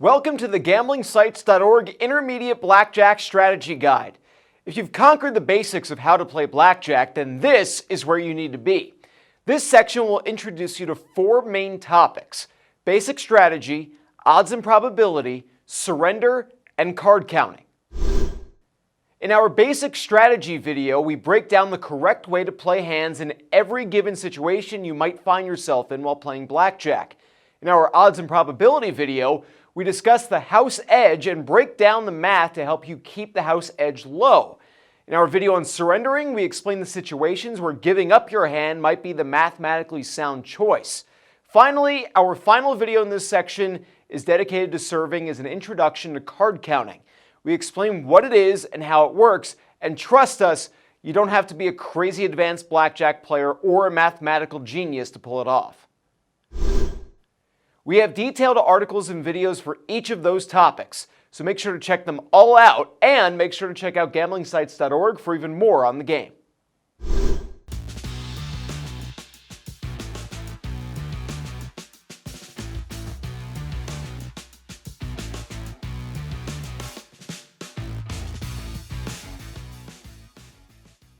Welcome to the gamblingsites.org Intermediate Blackjack Strategy Guide. If you've conquered the basics of how to play blackjack, then this is where you need to be. This section will introduce you to four main topics: basic strategy, odds and probability, surrender, and card counting. In our basic strategy video, we break down the correct way to play hands in every given situation you might find yourself in while playing blackjack. In our odds and probability video, we discuss the house edge and break down the math to help you keep the house edge low. In our video on surrendering, we explain the situations where giving up your hand might be the mathematically sound choice. Finally, our final video in this section is dedicated to serving as an introduction to card counting. We explain what it is and how it works, and trust us, you don't have to be a crazy advanced blackjack player or a mathematical genius to pull it off. We have detailed articles and videos for each of those topics, so make sure to check them all out, and make sure to check out gamblingsites.org for even more on the game.